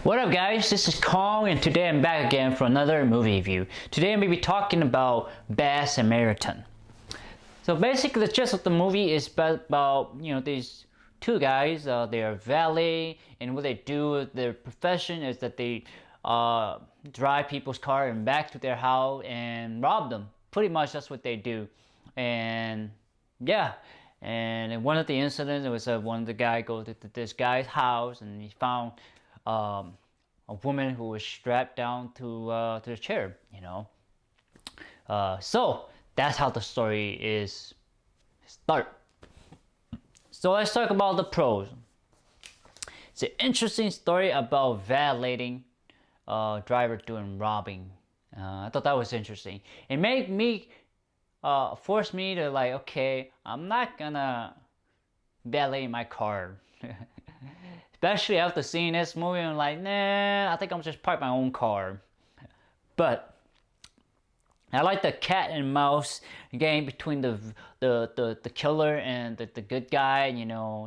What up guys, this is Kong and today I'm back again for another movie review. Today I'm going to be talking about Bad Samaritan. So basically the gist of the movie is about these two guys, they are valet, and what they do, their profession is that they drive people's car and back to their house and rob them. Pretty much that's what they do. And yeah, and in one of the incidents, it was one of the guys goes to this guy's house and he found a woman who was strapped down to the chair, So that's how the story is start. So let's talk about the pros. It's an interesting story about valeting driver doing robbing. I thought that was interesting. It made me force me to like, okay, I'm not gonna valet my car. Especially after seeing this movie, I'm like, nah, I think I'm just park my own car. But I like the cat and mouse game between the killer and the good guy.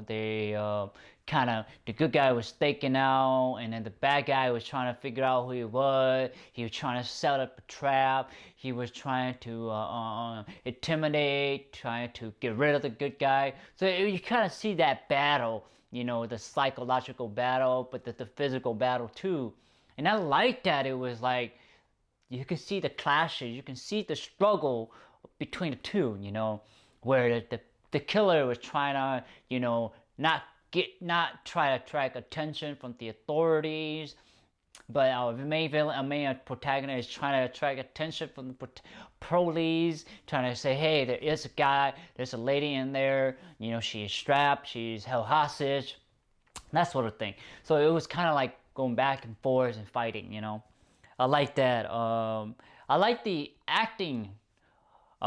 They the good guy was staking out, and then the bad guy was trying to figure out who he was. He was trying to set up a trap. He was trying to intimidate, trying to get rid of the good guy. So you kind of see that battle. The psychological battle, but the physical battle too. And I like that it was like, you can see the clashes, you can see the struggle between the two, where the killer was trying to, not try to attract attention from the authorities, but our main protagonist is trying to attract attention from the police, trying to say, hey, there is a guy, there's a lady in there, she is strapped, she's held hostage, that sort of thing. So it was kind of like going back and forth and fighting, I like that. I like the acting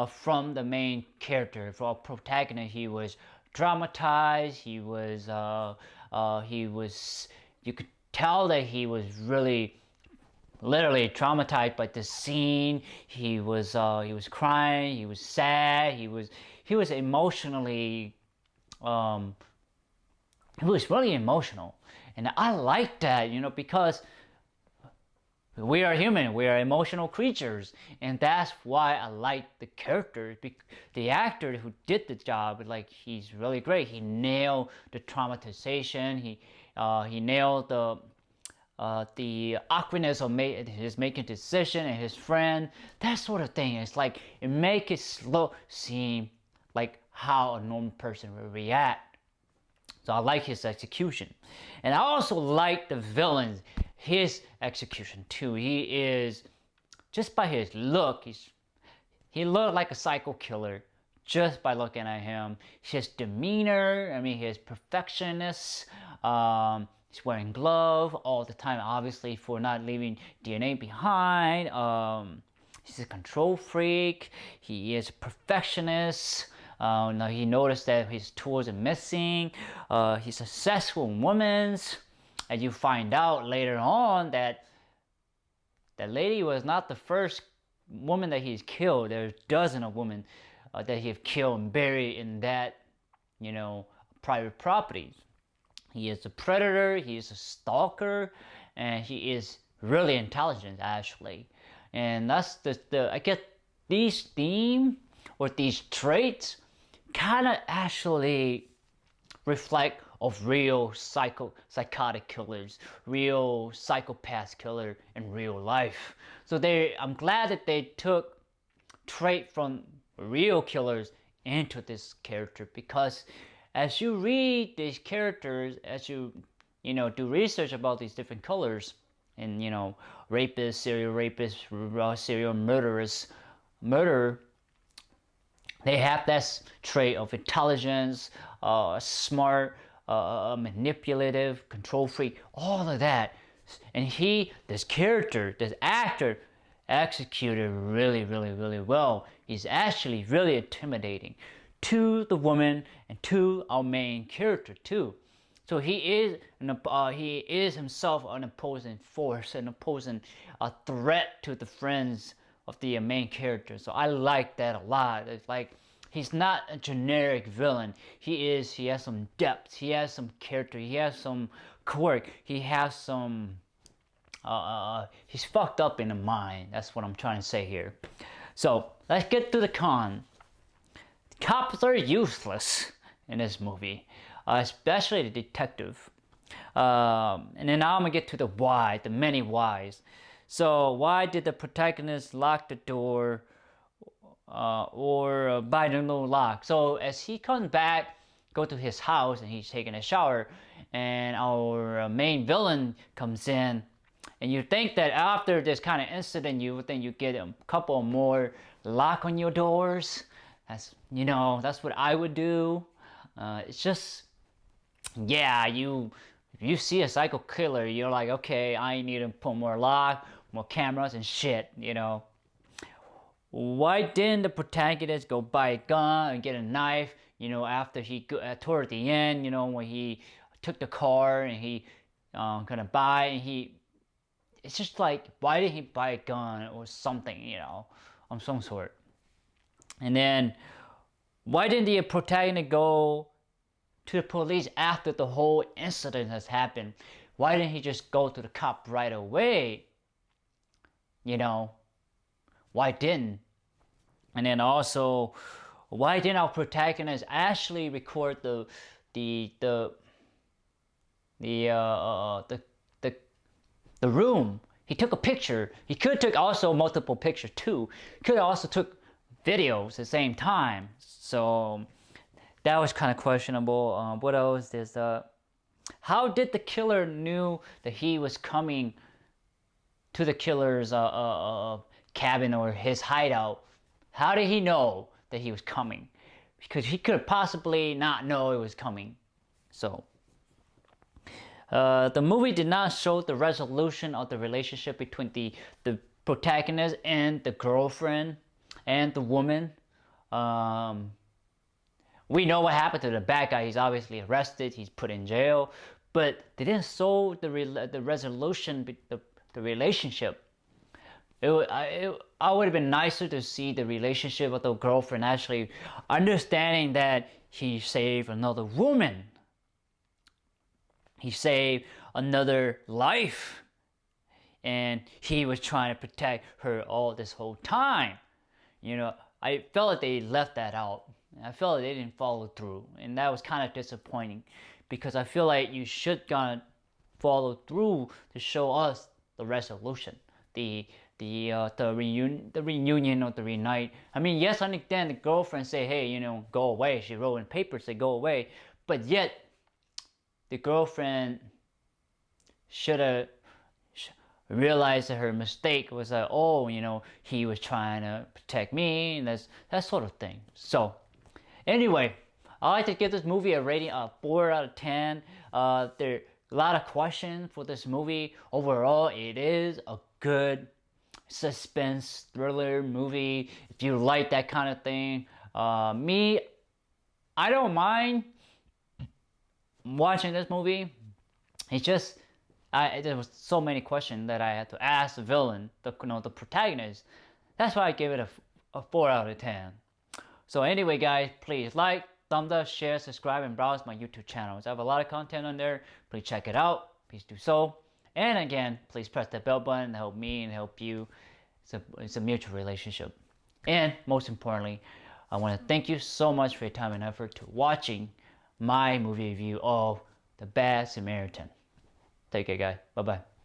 from the main character, for our protagonist. He was dramatized, he was, you could tell that he was really literally traumatized by the scene. He was crying, he was sad, he was emotionally he was really emotional. And I like that, because we are human, we are emotional creatures, and that's why I like the character. The actor who did the job, like, he's really great. He nailed the traumatization. He nailed the awkwardness of his making a decision and his friend, that sort of thing. It's like it make it seem like how a normal person would react. So I like his execution, and I also like the villain, his execution too. He is, just by his look, he looked like a psycho killer just by looking at him. His demeanor, his perfectionist. He's wearing gloves all the time, obviously, for not leaving DNA behind. He's a control freak. He is a perfectionist. Now he noticed that his tools are missing. He's a successful woman. And you find out later on that that lady was not the first woman that he's killed. There's dozens of women that he have killed and buried in that, private properties. He is a predator, he is a stalker, and he is really intelligent, actually. And that's I guess these themes or these traits kind of actually reflect of real psychotic killers, real psychopath killer in real life. So I'm glad that they took trait from real killers into this character, because as you read these characters, as you do research about these different colors, and rapists, serial murderers, they have that trait of intelligence, smart, manipulative, control freak, all of that. And this actor, executed really, really, really well. He's actually really intimidating to the woman and to our main character too. So he is himself an opposing force, an opposing threat to the friends of the main character. So I like that a lot. It's like, he's not a generic villain. He has some depth, he has some character, he has some quirk, he has some he's fucked up in the mind. That's what I'm trying to say here. So let's get to the con. Cops are useless in this movie, especially the detective. And then now I'm gonna get to the why, the many whys. So why did the protagonist lock the door or by the no lock? So as he comes back, go to his house and he's taking a shower, and our main villain comes in, and you think that after this kind of incident, you would think you get a couple more lock on your doors. That's that's what I would do. It's just, yeah, if you see a psycho killer, you're like, okay, I need to put more lock, more cameras and shit. Why didn't the protagonist go buy a gun and get a knife? After toward the end, when he took the car and he gonna buy, and it's just like, why didn't he buy a gun or something, of some sort? And then, why didn't the protagonist go to the police after the whole incident has happened? Why didn't he just go to the cop right away? Why didn't? And then also, why didn't our protagonist actually record the room? He took a picture. He could took also multiple pictures too. Could also took videos at the same time. So that was kind of questionable. What else? There's how did the killer knew that he was coming to the killer's cabin or his hideout? How did he know that he was coming? Because he could possibly not know it was coming. So the movie did not show the resolution of the relationship between the protagonist and the girlfriend and the woman. We know what happened to the bad guy. He's obviously arrested. He's put in jail. But they didn't show the resolution, the relationship. I would have been nicer to see the relationship of the girlfriend actually understanding that he saved another woman. He saved another life. And he was trying to protect her all this whole time. I felt like they left that out. I felt like they didn't follow through. And that was kind of disappointing. Because I feel like you should gonna follow through to show us the resolution. The reunion or the reunite. I mean, yes, I understand the girlfriend say, hey, go away. She wrote in papers, say go away. But yet, the girlfriend should have realized that her mistake was that, he was trying to protect me, and that sort of thing. So, anyway, I like to give this movie a rating of 4 out of 10. There are a lot of questions for this movie. Overall, it is a good suspense thriller movie. If you like that kind of thing, I don't mind watching this movie. It's just there was so many questions that I had to ask the villain, the protagonist. That's why I give it a 4 out of 10. So anyway, guys, please like, thumbs up, share, subscribe, and browse my YouTube channels. I have a lot of content on there. Please check it out. Please do so. And again, please press the bell button to help me and help you. It's a mutual relationship. And most importantly, I want to thank you so much for your time and effort to watching my movie review of The Bad Samaritan. Take care, guys. Bye-bye.